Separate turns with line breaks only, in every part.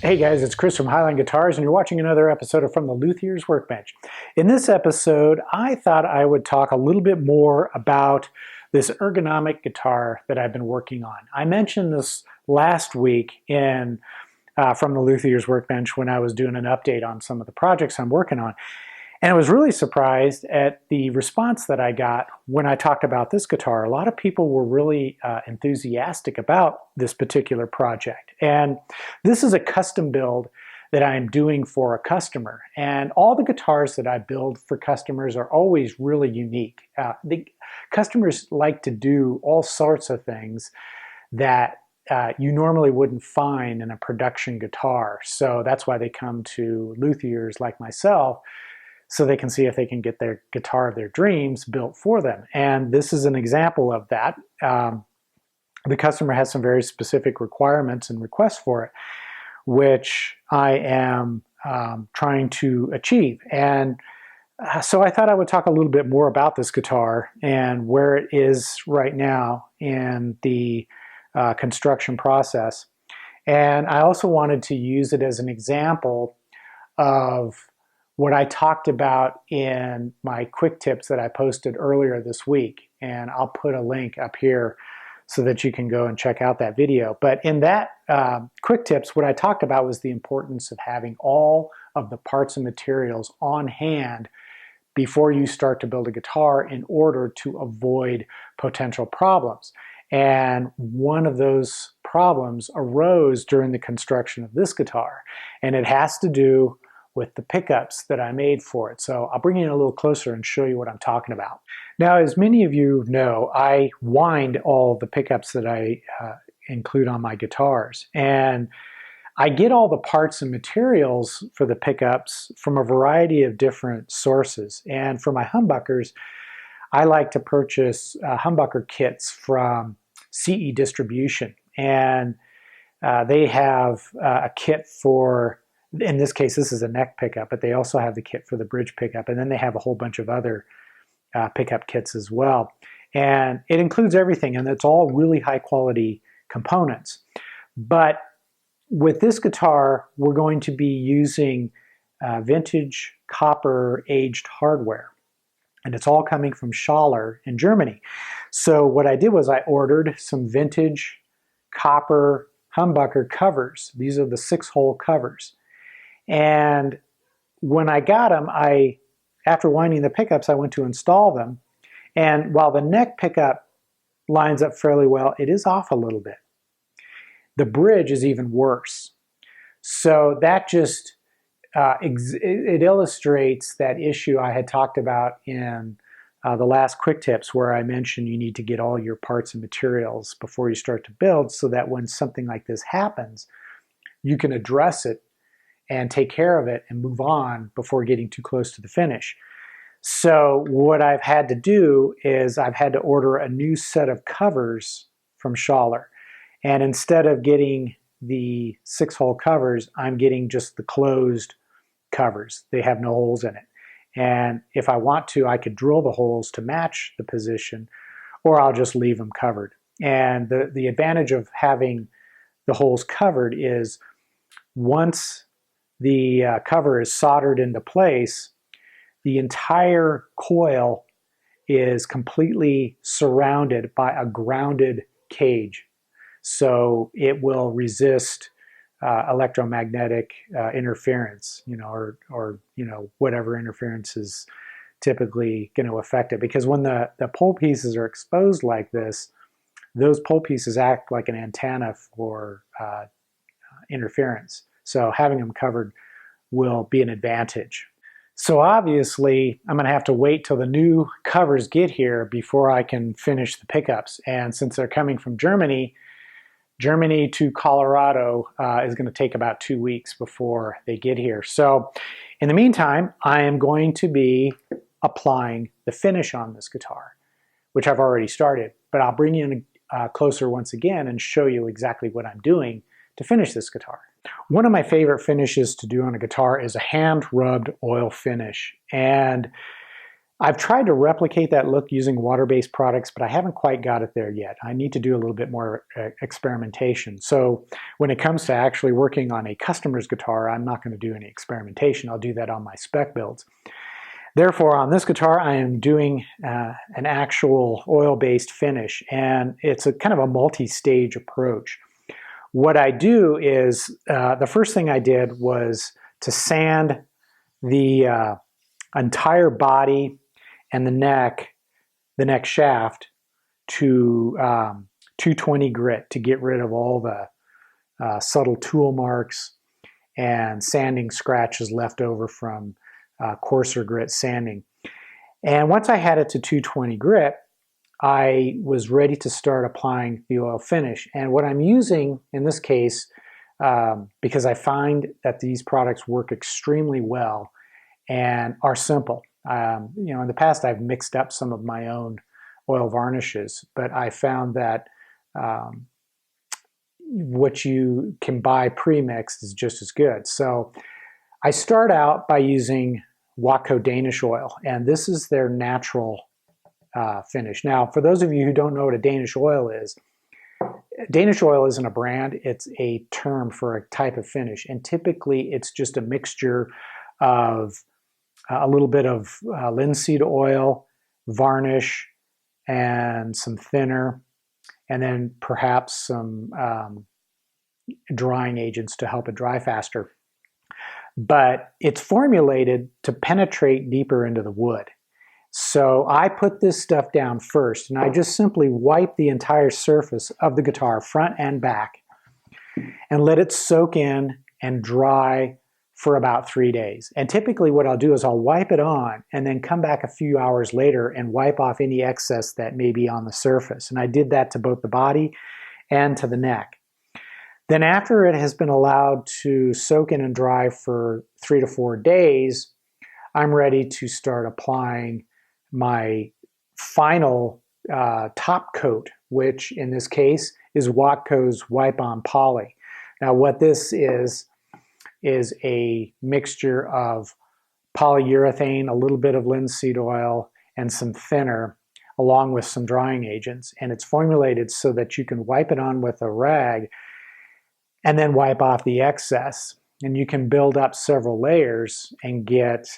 Hey guys, it's Chris from Highline Guitars, and you're watching another episode of From the Luthier's Workbench. In this episode, I thought I would talk a little bit more about this ergonomic guitar that I've been working on. I mentioned this last week in From the Luthier's Workbench when I was doing an update on some of the projects I'm working on. And I was really surprised at the response that I got when I talked about this guitar. A lot of people were really enthusiastic about this particular project. And this is a custom build that I'm doing for a customer. And all the guitars that I build for customers are always really unique. The customers like to do all sorts of things that you normally wouldn't find in a production guitar. So that's why they come to luthiers like myself, so they can see if they can get their guitar of their dreams built for them. And this is an example of that. The customer has some very specific requirements and requests for it, which I am trying to achieve. And so I thought I would talk a little bit more about this guitar and where it is right now in the construction process. And I also wanted to use it as an example of what I talked about in my quick tips that I posted earlier this week. And I'll put a link up here so that you can go and check out that video. But in that quick tips, what I talked about was the importance of having all of the parts and materials on hand before you start to build a guitar in order to avoid potential problems. And one of those problems arose during the construction of this guitar. And it has to do with the pickups that I made for it. So I'll bring you in a little closer and show you what I'm talking about. Now, as many of you know, I wind all the pickups that I include on my guitars. And I get all the parts and materials for the pickups from a variety of different sources. And for my humbuckers, I like to purchase humbucker kits from CE Distribution. And they have a kit for, in this case, this is a neck pickup, but they also have the kit for the bridge pickup. And then they have a whole bunch of other pickup kits as well. And it includes everything, and it's all really high quality components. But with this guitar, we're going to be using vintage copper aged hardware. And it's all coming from Schaller in Germany. So what I did was I ordered some vintage copper humbucker covers. These are the 6-hole covers. And when I got them, after winding the pickups, I went to install them. And while the neck pickup lines up fairly well, it is off a little bit. The bridge is even worse. So that just, it illustrates that issue I had talked about in the last quick tips, where I mentioned you need to get all your parts and materials before you start to build, so that when something like this happens, you can address it and take care of it and move on before getting too close to the finish. So what I've had to do is I've had to order a new set of covers from Schaller. And instead of getting the 6-hole covers, I'm getting just the closed covers. They have no holes in it. And if I want to, I could drill the holes to match the position, or I'll just leave them covered. And the advantage of having the holes covered is once the cover is soldered into place, the entire coil is completely surrounded by a grounded cage. So it will resist electromagnetic interference, or whatever interference is typically going to affect it. Because when the pole pieces are exposed like this, those pole pieces act like an antenna for interference. So having them covered will be an advantage. So obviously, I'm going to have to wait till the new covers get here before I can finish the pickups. And since they're coming from Germany to Colorado is going to take about 2 weeks before they get here. So in the meantime, I am going to be applying the finish on this guitar, which I've already started. But I'll bring you in closer once again and show you exactly what I'm doing to finish this guitar. One of my favorite finishes to do on a guitar is a hand-rubbed oil finish. And I've tried to replicate that look using water-based products, but I haven't quite got it there yet. I need to do a little bit more experimentation. So when it comes to actually working on a customer's guitar, I'm not going to do any experimentation. I'll do that on my spec builds. Therefore, on this guitar, I am doing an actual oil-based finish, and it's a kind of a multi-stage approach. What I do is, the first thing I did was to sand the entire body and the neck shaft to 220 grit to get rid of all the subtle tool marks and sanding scratches left over from coarser grit sanding. And once I had it to 220 grit, I was ready to start applying the oil finish. And what I'm using in this case, because I find that these products work extremely well and are simple. In the past I've mixed up some of my own oil varnishes, but I found that what you can buy pre-mixed is just as good. So I start out by using Watco Danish oil, and this is their natural finish. Now, for those of you who don't know what a Danish oil isn't a brand, it's a term for a type of finish, and typically it's just a mixture of a little bit of linseed oil, varnish, and some thinner, and then perhaps some drying agents to help it dry faster. But it's formulated to penetrate deeper into the wood. So I put this stuff down first, and I just simply wipe the entire surface of the guitar, front and back, and let it soak in and dry for about 3 days. And typically what I'll do is I'll wipe it on and then come back a few hours later and wipe off any excess that may be on the surface. And I did that to both the body and to the neck. Then after it has been allowed to soak in and dry for 3 to 4 days, I'm ready to start applying my final top coat, which in this case is Watco's Wipe On Poly. Now what this is a mixture of polyurethane, a little bit of linseed oil, and some thinner, along with some drying agents. And it's formulated so that you can wipe it on with a rag and then wipe off the excess. And you can build up several layers and get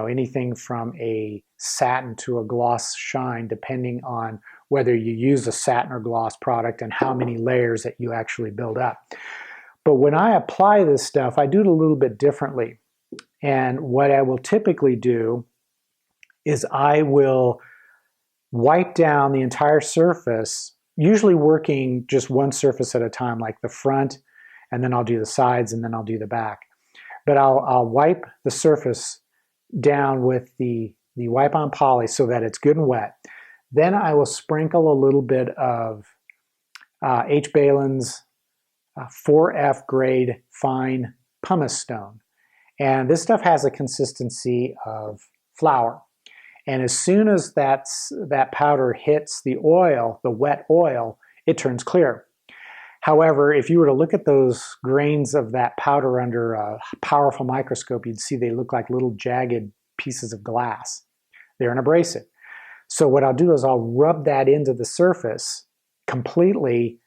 anything from a satin to a gloss shine, depending on whether you use a satin or gloss product and how many layers that you actually build up. But when I apply this stuff, I do it a little bit differently. And what I will typically do is I will wipe down the entire surface, usually working just one surface at a time, like the front, and then I'll do the sides, and then I'll do the back. But I'll wipe the surface down with the Wipe On Poly so that it's good and wet. Then I will sprinkle a little bit of H. Balin's 4F grade fine pumice stone. And this stuff has a consistency of flour. And as soon as that powder hits the oil, the wet oil, it turns clear. However, if you were to look at those grains of that powder under a powerful microscope, you'd see they look like little jagged pieces of glass. They're an abrasive. So what I'll do is I'll rub that into the surface completely,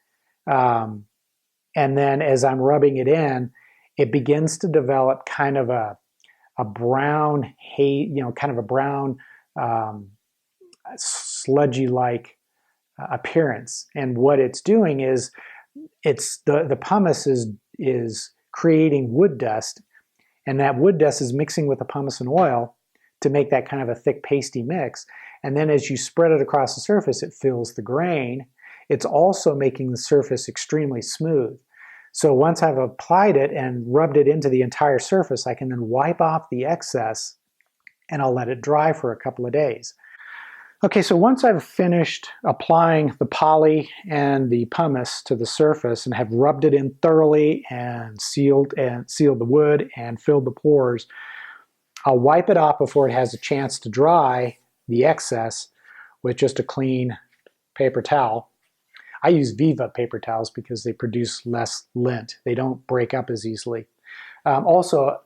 and then as I'm rubbing it in, it begins to develop kind of a brown kind of a brown sludgy-like appearance. And what it's doing is the pumice is creating wood dust, and that wood dust is mixing with the pumice and oil to make that kind of a thick pasty mix. And then as you spread it across the surface, it fills the grain. It's also making the surface extremely smooth. So once I've applied it and rubbed it into the entire surface, I can then wipe off the excess and I'll let it dry for a couple of days. Okay, so once I've finished applying the poly and the pumice to the surface and have rubbed it in thoroughly and sealed the wood and filled the pores, I'll wipe it off before it has a chance to dry, the excess, with just a clean paper towel. I use Viva paper towels because they produce less lint. They don't break up as easily. Also,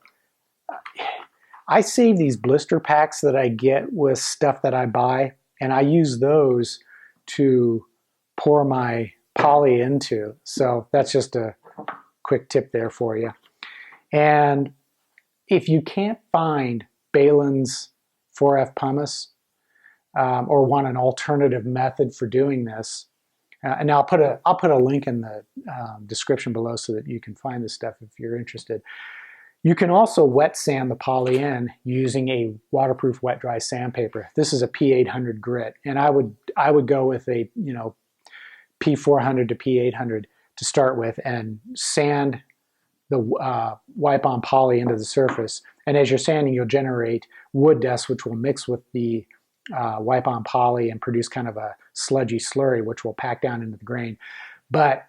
I save these blister packs that I get with stuff that I buy, and I use those to pour my poly into. So that's just a quick tip there for you. And if you can't find Balin's 4F pumice, or want an alternative method for doing this, and I'll put a link in the description below so that you can find this stuff if you're interested. You can also wet sand the poly in using a waterproof wet dry sandpaper. This is a P800 grit, and I would go with a P400 to P800 to start with, and sand the wipe on poly into the surface. And as you're sanding, you'll generate wood dust, which will mix with the wipe on poly and produce kind of a sludgy slurry, which will pack down into the grain. But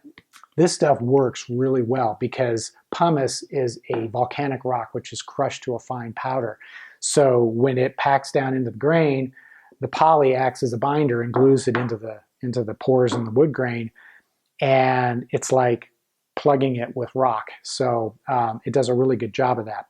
this stuff works really well because pumice is a volcanic rock which is crushed to a fine powder. So when it packs down into the grain, the poly acts as a binder and glues it into the pores in the wood grain, and it's like plugging it with rock. So it does a really good job of that.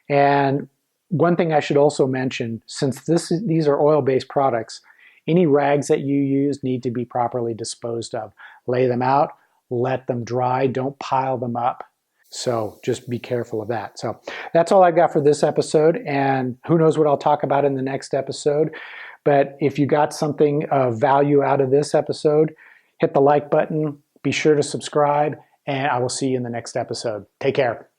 And one thing I should also mention, since these are oil-based products, any rags that you use need to be properly disposed of. Lay them out, let them dry, don't pile them up. So just be careful of that. So that's all I've got for this episode, and who knows what I'll talk about in the next episode. But if you got something of value out of this episode, hit the like button, be sure to subscribe, and I will see you in the next episode. Take care.